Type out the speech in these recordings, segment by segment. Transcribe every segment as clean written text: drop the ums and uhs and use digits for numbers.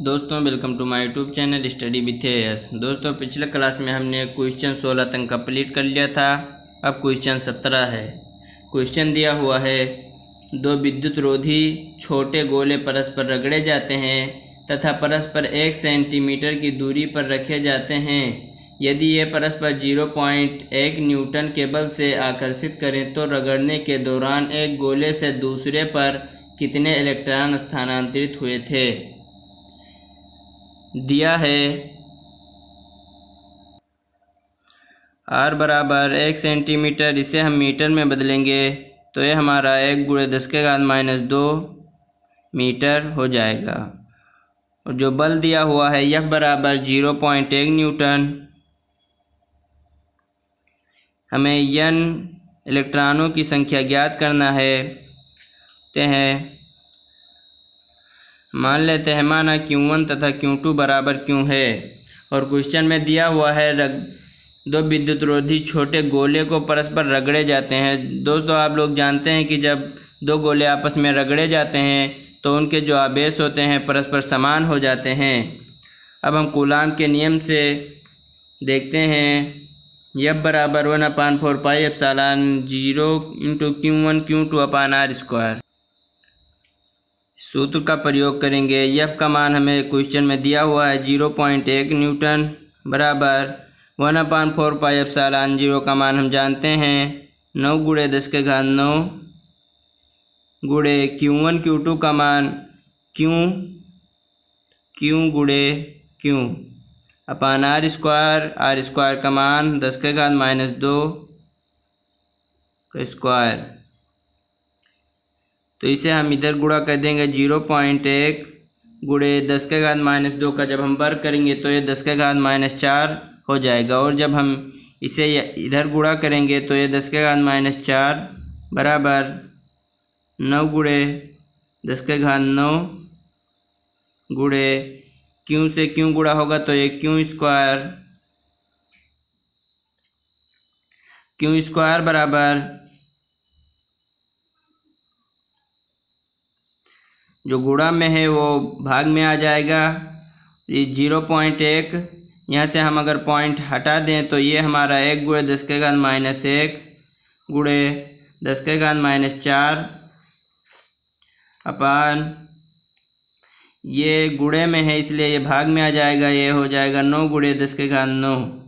दोस्तों welcome to my YouTube channel study with AS. दोस्तों पिछले क्लास में हमने क्वेश्चन 16 तक कंप्लीट कर लिया था। अब क्वेश्चन 17 है। क्वेश्चन दिया हुआ है, दो विद्युत रोधी छोटे गोले परस्पर रगड़े जाते हैं तथा परस्पर 1 सेंटीमीटर की दूरी पर रखे जाते हैं। यदि ये परस्पर 0.1 न्यूटन के बल से आकर्षित करें तो रगड़ने के दौरान एक गोले से दूसरे पर कितने इलेक्ट्रॉन स्थानांतरित हुए थे। दिया है R बराबर 1 सेंटीमीटर, इसे हम मीटर में बदलेंगे तो ये हमारा 1×10⁻² मीटर हो जाएगा। और जो बल दिया हुआ है F बराबर 0.1 न्यूटन। हमें N इलेक्ट्रॉनों की संख्या ज्ञात करना है। मान लेते हैं माना Q1 तथा Q2 बराबर Q है। और क्वेश्चन में दिया हुआ है दो विद्युत रोधी छोटे गोले को परस्पर रगड़े जाते हैं। दोस्तों आप लोग जानते हैं कि जब दो गोले आपस में रगड़े जाते हैं तो उनके जो आवेश होते हैं परस्पर समान हो जाते हैं। अब हम कूलाम के नियम से देखते हैं। F बराबर 1/4πε0 × Q1 Q2/r²। सूत्र का प्रयोग करेंगे। F का मान हमें क्वेश्चन में दिया हुआ है 0.1 न्यूटन बराबर 1/4πε0 का मान हम जानते हैं 9×10⁹ गुणे Q1 Q2 का मान Q r² का मान 10⁻² का स्क्वायर। तो इसे हम इधर गुणा कर देंगे 0.1 गुणे 10⁻² का जब हम वर्ग करेंगे तो ये 10⁻4 हो जाएगा। और जब हम इसे इधर गुणा करेंगे तो ये 10⁻4 बराबर 9×10⁹ गुणे Q से Q गुणा होगा तो ये Q² बराबर जो गुणा में है वो भाग में आ जाएगा। ये 0.1 यहाँ से हम अगर पॉइंट हटा दें तो ये हमारा 1×10⁻1 गुणे 10⁻4 अपान ये गुणे में है इसलिए ये भाग में आ जाएगा। ये हो जाएगा 9×10⁹।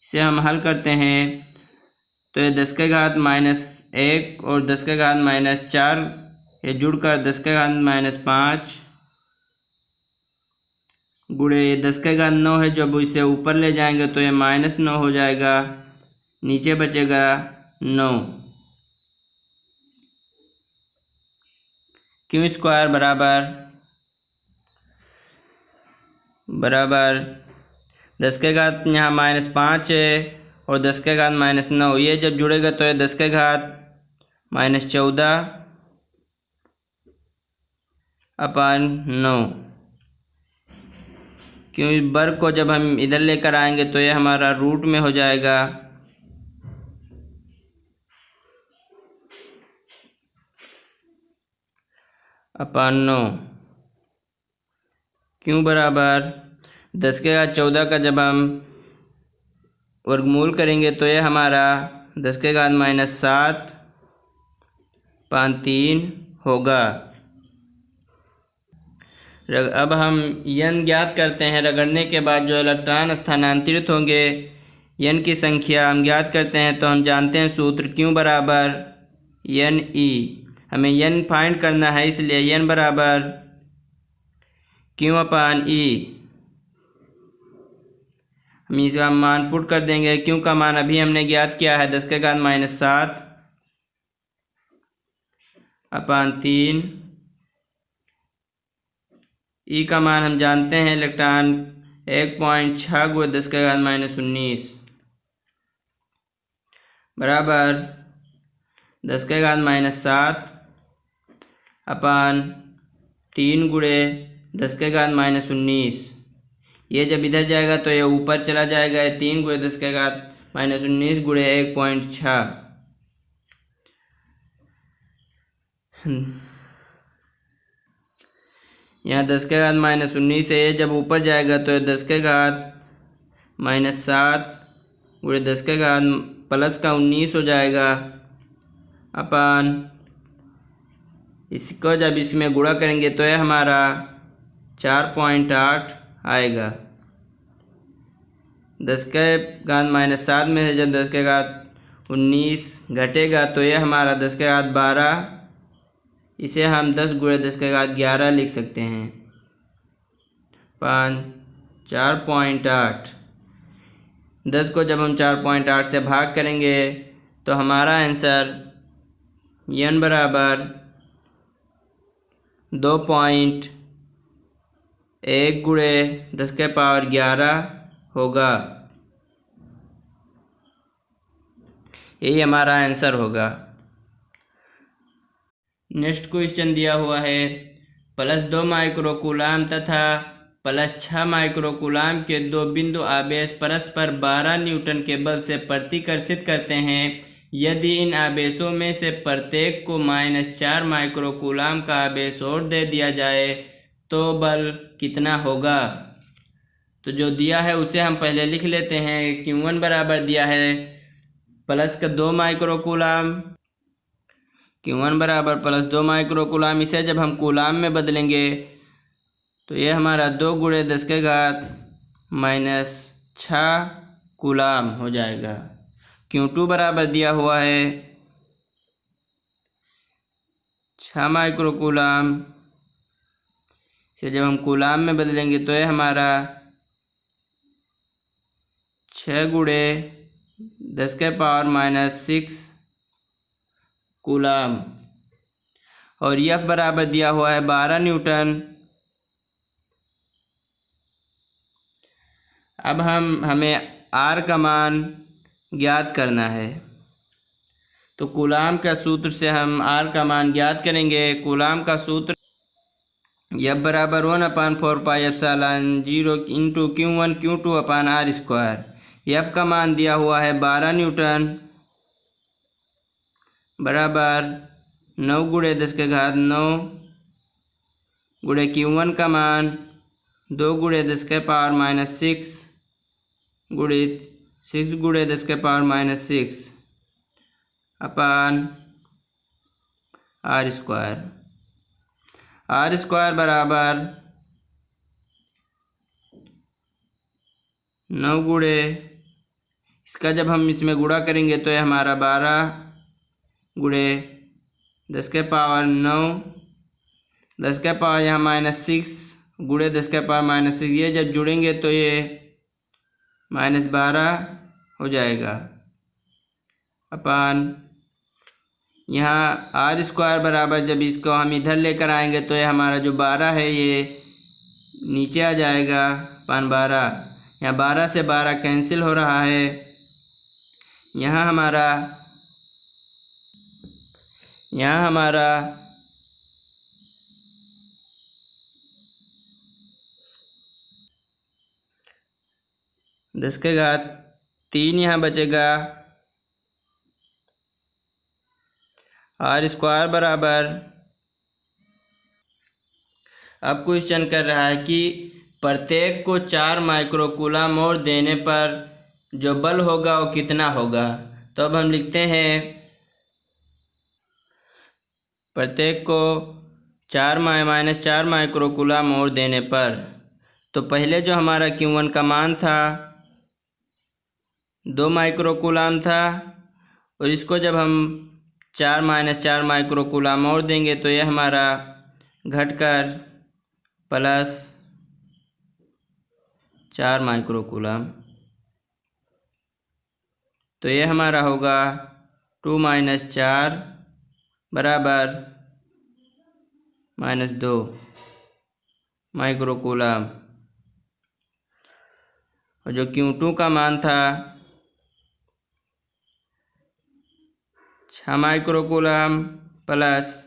इसे हम हल करते हैं तो ये 10⁻1 और 10⁻4 ये जुड़कर 10⁻5 गुणे 10⁹ है। जब इसे ऊपर ले जाएंगे तो ये -9 हो जाएगा, नीचे बचेगा 9। Q² बराबर 10⁻, यहाँ -5 है और 10⁻9, ये जब जुड़ेगा तो ये 10⁻14/9। क्यों वर्ग को जब हम इधर लेकर आएंगे तो ये हमारा रूट में हो जाएगा। अपान 9। क्यों बराबर 10⁻14 का जब हम वर्गमूल करेंगे तो ये हमारा 10⁻7/3 होगा। अब हम N ज्ञात करते हैं। रगड़ने के बाद जो इलेक्ट्रॉन स्थानांतरित होंगे N की संख्या हम ज्ञात करते हैं तो हम जानते हैं सूत्र Q बराबर NE। हमें N फाइंड करना है इसलिए N बराबर Q/E। हम इसका मान पुट कर देंगे। Q का मान अभी हमने ज्ञात किया है 10⁻7/3। E का मान हम जानते हैं इलेक्ट्रॉन 1.6×10⁻19 बराबर 10⁻7/3 गुणे 10⁻19। ये जब इधर जाएगा तो ये ऊपर चला जाएगा। 3×10⁻19 गुणे 1.6। यहाँ 10 के घात -19 है, जब ऊपर जाएगा तो 10 के घात -7 गुणे 10 के घात +19 हो जाएगा अपन इसको जब इसमें गुणा करेंगे तो यह हमारा 4.8 आएगा। 10 के घात -7 में से जब 10 के घात 19 घटेगा तो यह हमारा 10 के घात 12, इसे हम 10 गुणे 10 के घात 11 लिख सकते हैं। 4.8 10 को जब हम 4.8 से भाग करेंगे तो हमारा आंसर n बराबर 2.1 गुणे 10 के पावर 11 होगा। यही हमारा आंसर होगा। नेक्स्ट क्वेश्चन दिया हुआ है +2 माइक्रोकूलाम तथा +6 माइक्रोकूलाम के दो बिंदु आवेश परस्पर 12 न्यूटन के बल से प्रतिकर्षित करते हैं। यदि इन आवेशों में से प्रत्येक को -4 माइक्रोकूलाम का आवेश और दे दिया जाए तो बल कितना होगा। तो जो दिया है उसे हम पहले लिख लेते हैं। Q1 बराबर दिया है +2 माइक्रोकूलाम, Q1 बराबर +2 माइक्रोकूलाम। इसे जब हम कूलाम में बदलेंगे तो ये हमारा 2 गुणे 10 के घात -6 कूलाम हो जाएगा। Q2 बराबर दिया हुआ है 6 माइक्रोकूलाम। इसे जब हम कूलाम में बदलेंगे तो ये हमारा 6 गुणे 10 के पावर -6 कूलाम। और F बराबर दिया हुआ है 12 न्यूटन। अब हमें R का मान ज्ञात करना है, तो कूलाम का सूत्र से हम R का मान ज्ञात करेंगे। कूलाम का सूत्र F बराबर 1/4πε0 इंटू Q1 Q2 अपान R²। F का मान दिया हुआ है 12 न्यूटन बराबर 9 गुणे 10 के घात 9 गुणे Q1 का मान 2 गुणे 10 के पावर -6 गुणे 6 गुणे 10 के पावर -6 अपान R²। R² बराबर 9 गुणे, इसका जब हम इसमें गुणा करेंगे तो ये हमारा 12 गुणे 10 के पावर 9, 10 के पावर यहाँ -6 गुणे 10 के पावर -6, ये जब जुड़ेंगे तो ये -12 हो जाएगा अपान यहाँ R² बराबर जब इसको हम इधर लेकर आएंगे तो ये हमारा जो 12 है ये नीचे आ जाएगा अपान 12। यहाँ 12 से 12 कैंसिल हो रहा है। यहाँ हमारा 10 के घात 3 यहाँ बचेगा। R² बराबर, अब क्वेश्चन कर रहा है कि प्रत्येक को 4 माइक्रोकूलाम और देने पर जो बल होगा वो कितना होगा। तो अब हम लिखते हैं प्रत्येक को 4 माइक्रोकूलाम और देने पर, तो पहले जो हमारा Q1 का मान था 2 माइक्रोकूलाम था, और इसको जब हम 4 माइक्रोकूलाम और देंगे तो यह हमारा घटकर +4 माइक्रोकूलाम, तो यह हमारा होगा 2 - 4 बराबर -2 माइक्रोकूलाम। और जो Q2 का मान था 6 माइक्रोकूलाम प्लस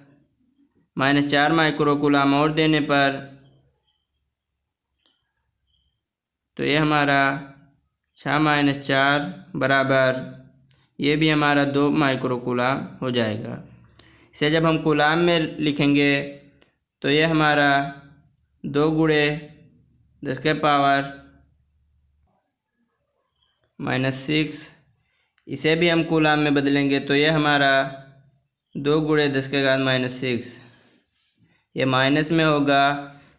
-4 माइक्रोकूलाम और देने पर, तो ये हमारा 6 - 4 बराबर, ये भी हमारा 2 माइक्रोकूलाम हो जाएगा। इसे जब हम कूलाम में लिखेंगे तो ये हमारा 2 गुणे 10 के पावर -6, इसे भी हम कूलाम में बदलेंगे तो ये हमारा 2 गुणे 10 के घात -6, ये माइनस में होगा,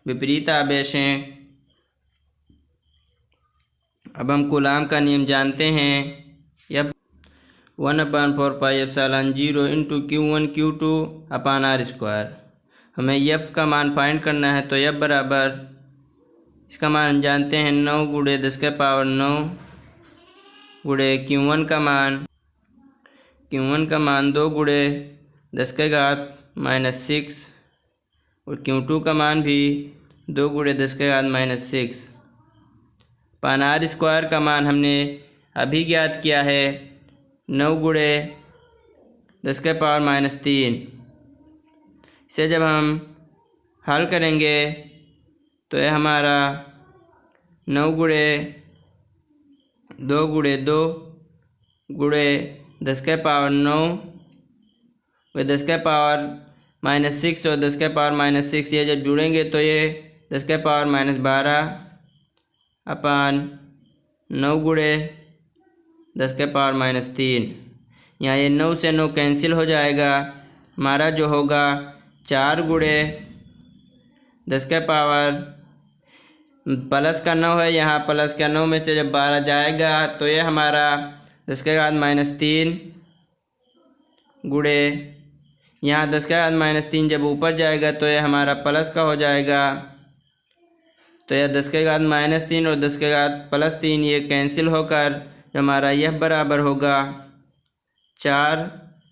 विपरीत आवेश हैं। अब हम कूलाम का नियम जानते हैं, यह 1/4πε0 इंटू Q1 Q2 अपान r²। हमें यफ का मान फाइंड करना है, तो यफ बराबर, इसका मान हम जानते हैं 9 गुणे 10 के पावर 9 गुणे Q1 का मान 2 गुणे 10 के घात -6 और Q2 का मान भी 2 गुणे 10 के घात -6 पान r² का मान हमने अभी ज्ञात किया है 9 गुणे 10 के पावर -3। इसे जब हम हल करेंगे तो यह हमारा 9 गुणे 2 गुणे 2 गुणे 10 के पावर 9 व 10 के पावर -6 और 10 के पावर -6 ये जब जुड़ेंगे तो ये 10 के पावर -12 अपान 9 गुणे 10 के पावर -3। यहाँ ये 9 से 9 कैंसिल हो जाएगा, हमारा जो होगा 4 गुणे 10 के पावर प्लस का 9 है, यहाँ प्लस का 9 में से जब 12 जाएगा तो ये हमारा 10 के घात -3 गुणे, यहाँ 10 के घात -3 जब ऊपर जाएगा तो ये हमारा प्लस का हो जाएगा, तो यह 10 के घात -3 और 10 के घात +3 ये कैंसिल होकर हमारा यह बराबर होगा 4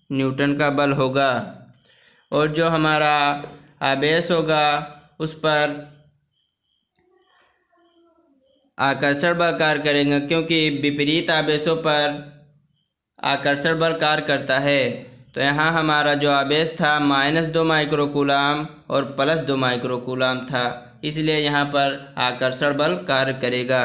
न्यूटन का बल होगा। और जो हमारा आवेश होगा उस पर आकर्षण बल कार्य करेगा, क्योंकि विपरीत आवेशों पर आकर्षण बल कार्य करता है। तो यहाँ हमारा जो आवेश था -2 माइक्रो कूलाम और +2 माइक्रो कूलाम था, इसलिए यहाँ पर आकर्षण बल कार्य करेगा।